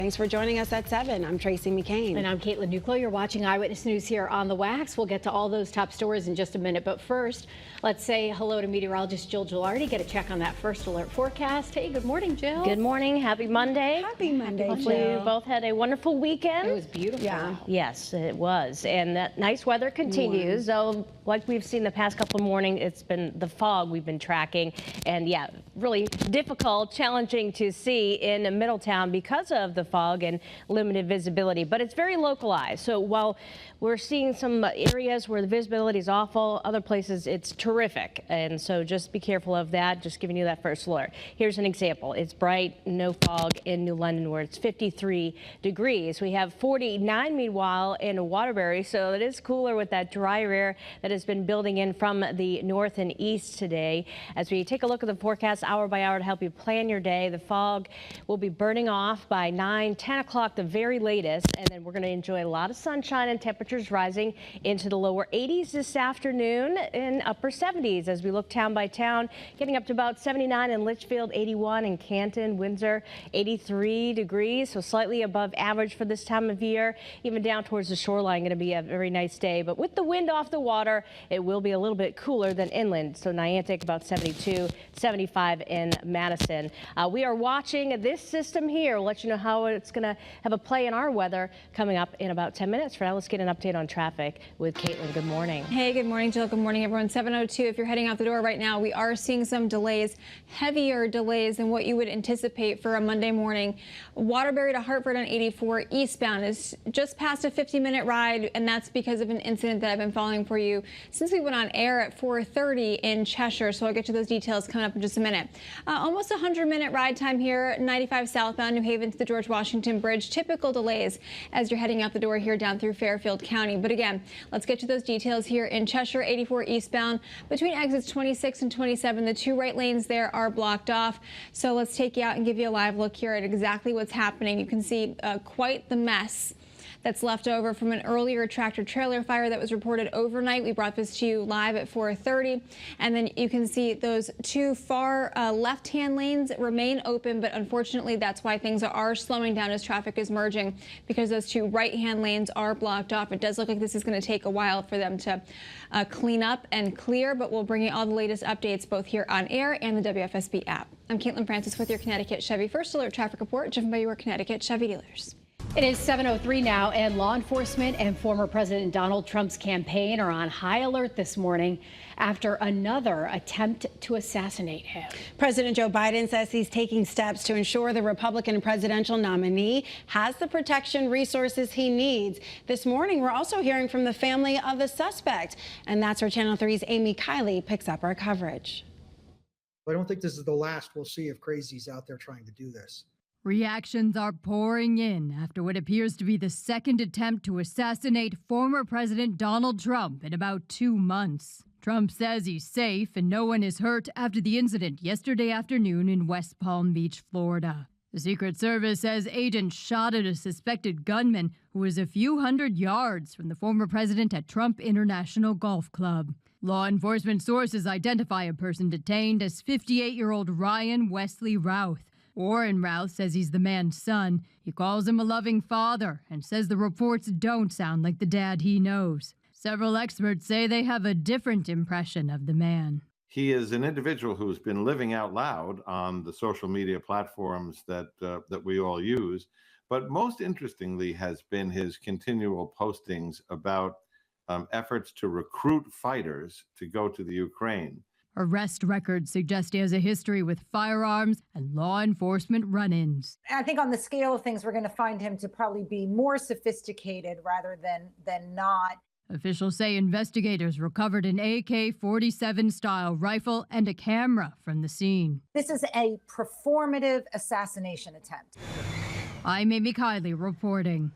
Thanks for joining us at 7. I'm Tracey McCain. And I'm Caitlin Nuclo. You're watching Eyewitness News here on the Wax. We'll get to all those top stories in just a minute. But first, let's say hello to meteorologist Jill Gilardi. Get a check on that first alert forecast. Hey, good morning, Jill. Good morning. Happy Monday. Happy Monday, Hopefully Jill. you both had a wonderful weekend. It was beautiful. Yeah. Yes, it was. And that nice weather continues. So like we've seen the past couple of mornings, it's been the fog we've been tracking. And yeah, really difficult, challenging to see in Middletown because of the fog and limited visibility, but it's very localized. So while we're seeing some areas where the visibility is awful, other places it's terrific. And so just be careful of that. Just giving you that first alert. Here's an example. It's bright, no fog in New London where it's 53 degrees. We have 49 meanwhile in Waterbury. So it is cooler with that drier air that has been building in from the north and east today. As we take a look at the forecast hour by hour to help you plan your day, the fog will be burning off by 9, 10 o'clock the very latest, and then we're going to enjoy a lot of sunshine and temperatures rising into the lower 80s this afternoon and upper 70s as we look town by town, getting up to about 79 in Litchfield, 81 in Canton, Windsor, 83 degrees, so slightly above average for this time of year. Even down towards the shoreline, going to be a very nice day, but with the wind off the water, it will be a little bit cooler than inland. So Niantic about 72, 75 in Madison. We are watching this system here. We'll let you know how it's going to have a play in our weather coming up in about 10 minutes. For now, let's get an update on traffic with Caitlin. Good morning. Hey, good morning, Jill. Good morning, everyone. 7:02. If you're heading out the door right now, we are seeing some delays, heavier delays than what you would anticipate for a Monday morning. Waterbury to Hartford on 84 eastbound is just past a 50-minute ride, and that's because of an incident that I've been following for you since we went on air at 4:30 in Cheshire. So I'll get to those details coming up in just a minute. Almost a 100-minute ride time here, 95 southbound, New Haven to the George Washington Bridge. Typical delays as you're heading out the door here down through Fairfield County. But again, let's get to those details here in Cheshire, 84 eastbound between exits 26 and 27. The two right lanes there are blocked off. So let's take you out and give you a live look here at exactly what's happening. You can see quite the mess that's left over from an earlier tractor trailer fire that was reported overnight. We brought this to you live at 4:30. And then you can see those two far left-hand lanes remain open, but unfortunately that's why things are slowing down as traffic is merging, because those two right-hand lanes are blocked off. It does look like this is going to take a while for them to clean up and clear, but we'll bring you all the latest updates both here on air and the WFSB app. I'm Caitlin Francis with your Connecticut Chevy First Alert Traffic Report, driven by your Connecticut Chevy dealers. It is 7:03 now, and law enforcement and former President Donald Trump's campaign are on high alert this morning after another attempt to assassinate him. President Joe Biden says he's taking steps to ensure the Republican presidential nominee has the protection resources he needs. This morning, we're also hearing from the family of the suspect, and that's where Channel 3's Amy Kiley picks up our coverage. I don't think this is the last we'll see of crazies out there trying to do this. Reactions are pouring in after what appears to be the second attempt to assassinate former President Donald Trump in about 2 months. Trump says he's safe and no one is hurt after the incident yesterday afternoon in West Palm Beach, Florida. The Secret Service says agents shot at a suspected gunman who was a few hundred yards from the former president at Trump International Golf Club. Law enforcement sources identify a person detained as 58-year-old Ryan Wesley Routh. Warren Routh says he's the man's son. He calls him a loving father and says the reports don't sound like the dad he knows. Several experts say they have a different impression of the man. He is an individual who's been living out loud on the social media platforms that we all use. But most interestingly has been his continual postings about efforts to recruit fighters to go to the Ukraine. Arrest records suggest he has a history with firearms and law enforcement run-ins. I think on the scale of things, we're going to find him to probably be more sophisticated rather than not. Officials say investigators recovered an AK-47 style rifle and a camera from the scene. This is a performative assassination attempt. I'm Amy Kiley reporting.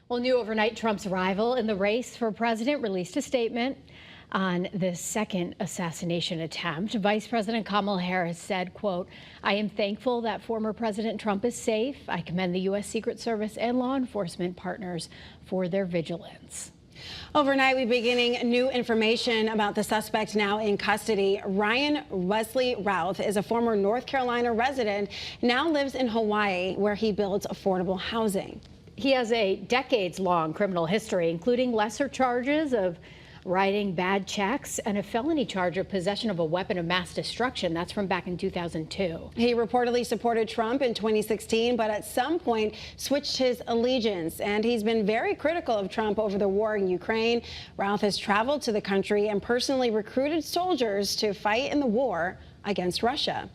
Well, new overnight, Trump's rival in the race for president released a statement on the second assassination attempt. Vice President Kamala Harris said, quote, "I am thankful that former President Trump is safe. I commend the U.S. Secret Service and law enforcement partners for their vigilance." Overnight, we're beginning new information about the suspect now in custody. Ryan Wesley Routh is a former North Carolina resident, now lives in Hawaii, where he builds affordable housing. He has a decades-long criminal history, including lesser charges of writing bad checks and a felony charge of possession of a weapon of mass destruction. That's from back in 2002. He reportedly supported Trump in 2016, but at some point switched his allegiance. And he's been very critical of Trump over the war in Ukraine. Routh has traveled to the country and personally recruited soldiers to fight in the war against Russia.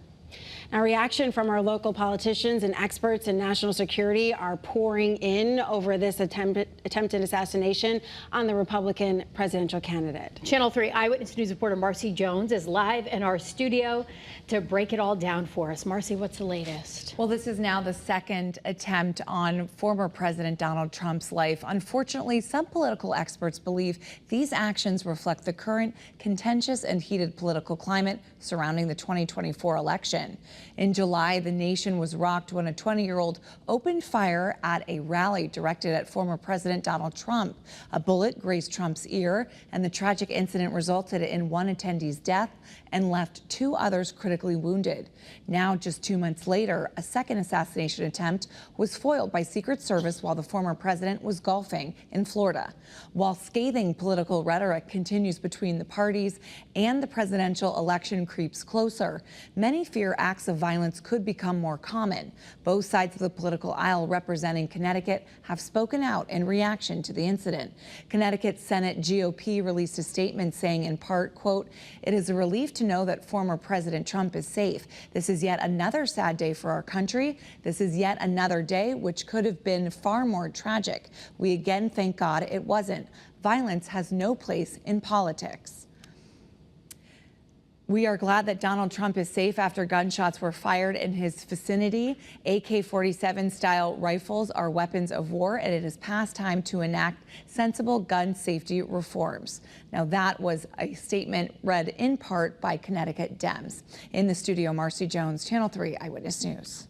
Now, reaction from our local politicians and experts in national security are pouring in over this attempted assassination on the Republican presidential candidate. Channel 3 Eyewitness News reporter Marcy Jones is live in our studio to break it all down for us. Marcy, what's the latest? Well, this is now the second attempt on former President Donald Trump's life. Unfortunately, some political experts believe these actions reflect the current contentious and heated political climate surrounding the 2024 election. In July, the nation was rocked when a 20-year-old opened fire at a rally directed at former President Donald Trump. A bullet grazed Trump's ear, and the tragic incident resulted in one attendee's death and left two others critically wounded. Now, just 2 months later, a second assassination attempt was foiled by Secret Service while the former president was golfing in Florida. While scathing political rhetoric continues between the parties and the presidential election creeps closer, many fear acts of violence could become more common. Both sides of the political aisle representing Connecticut have spoken out in reaction to the incident. Connecticut Senate GOP released a statement saying in part, quote, "It is a relief to know that former President Trump is safe. This is yet another sad day for our country. This is yet another day which could have been far more tragic. We again thank God it wasn't. Violence has no place in politics." We are glad that Donald Trump is safe after gunshots were fired in his vicinity. AK-47 style rifles are weapons of war, and it is past time to enact sensible gun safety reforms. Now, that was a statement read in part by Connecticut Dems. In the studio, Marcy Jones, Channel 3 Eyewitness News.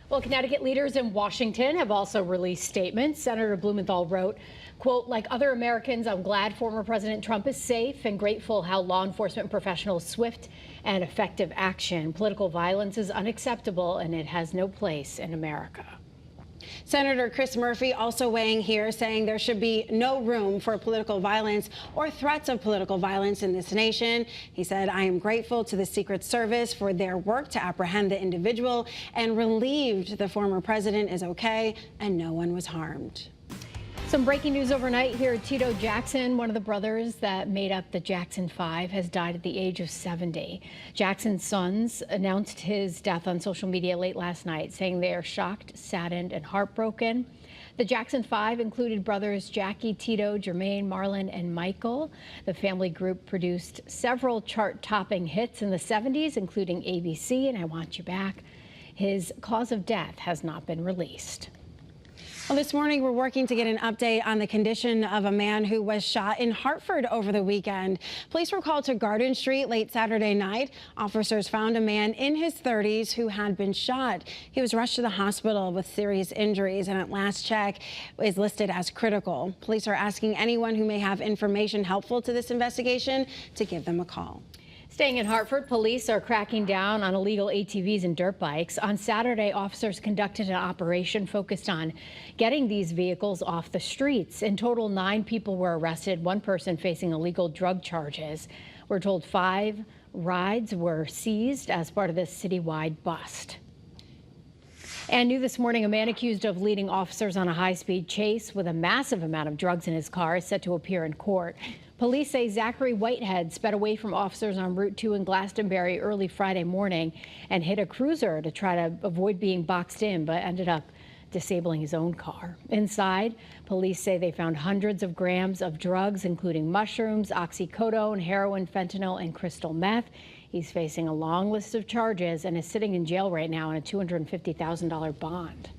Well, Connecticut leaders in Washington have also released statements. Senator Blumenthal wrote, quote, "Like other Americans, I'm glad former President Trump is safe and grateful how law enforcement professionals' swift and effective action. Political violence is unacceptable and it has no place in America." Senator Chris Murphy also weighing here, saying there should be no room for political violence or threats of political violence in this nation. He said, "I am grateful to the Secret Service for their work to apprehend the individual and relieved the former president is okay and no one was harmed." Some breaking news overnight here. Tito Jackson, one of the brothers that made up the Jackson Five, has died at the age of 70. Jackson's sons announced his death on social media late last night, saying they are shocked, saddened, and heartbroken. The Jackson Five included brothers Jackie, Tito, Jermaine, Marlon, and Michael. The family group produced several chart-topping hits in the 70s, including ABC and I Want You Back. His cause of death has not been released. Well, this morning, we're working to get an update on the condition of a man who was shot in Hartford over the weekend. Police were called to Garden Street late Saturday night. Officers found a man in his 30s who had been shot. He was rushed to the hospital with serious injuries and at last check is listed as critical. Police are asking anyone who may have information helpful to this investigation to give them a call. Staying in Hartford, police are cracking down on illegal ATVs and dirt bikes. On Saturday, officers conducted an operation focused on getting these vehicles off the streets. In total, 9 people were arrested, one person facing illegal drug charges. We're told 5 rides were seized as part of this citywide bust. And new this morning, a man accused of leading officers on a high-speed chase with a massive amount of drugs in his car is set to appear in court. Police say Zachary Whitehead sped away from officers on Route 2 in Glastonbury early Friday morning and hit a cruiser to try to avoid being boxed in, but ended up disabling his own car. Inside, police say they found hundreds of grams of drugs, including mushrooms, oxycodone, heroin, fentanyl, and crystal meth. He's facing a long list of charges and is sitting in jail right now on a $250,000 bond.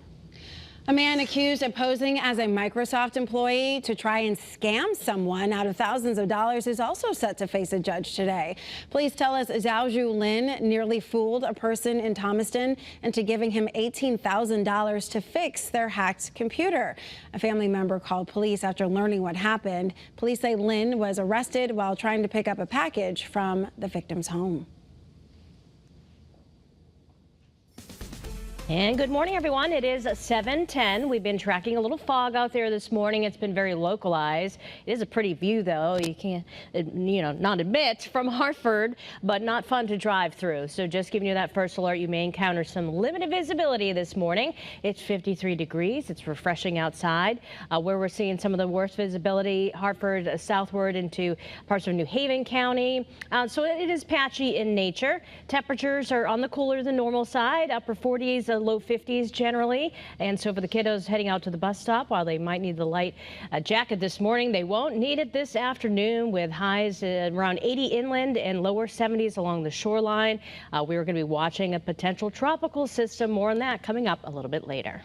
A man accused of posing as a Microsoft employee to try and scam someone out of thousands of dollars is also set to face a judge today. Police tell us Zhaozhu Lin nearly fooled a person in Thomaston into giving him $18,000 to fix their hacked computer. A family member called police after learning what happened. Police say Lin was arrested while trying to pick up a package from the victim's home. And good morning, everyone. It is 7:10. We've been tracking a little fog out there this morning. It's been very localized. It is a pretty view, though. You can't, not admit from Hartford, but not fun to drive through. So just giving you that first alert, you may encounter some limited visibility this morning. It's 53 degrees. It's refreshing outside. Where we're seeing some of the worst visibility, Hartford southward into parts of New Haven County. So it is patchy in nature. Temperatures are on the cooler than normal side, upper 40s. Low 50s generally. And so for the kiddos heading out to the bus stop, while they might need the light jacket this morning, they won't need it this afternoon with highs around 80 inland and lower 70s along the shoreline. We're going to be watching a potential tropical system. More on that coming up a little bit later.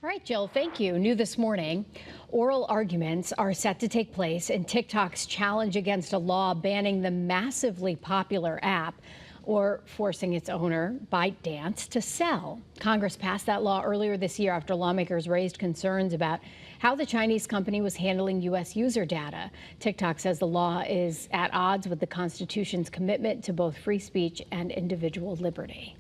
All right, Jill, thank you. New this morning, oral arguments are set to take place in TikTok's challenge against a law banning the massively popular app or forcing its owner, ByteDance, to sell. Congress passed that law earlier this year after lawmakers raised concerns about how the Chinese company was handling U.S. user data. TikTok says the law is at odds with the Constitution's commitment to both free speech and individual liberty.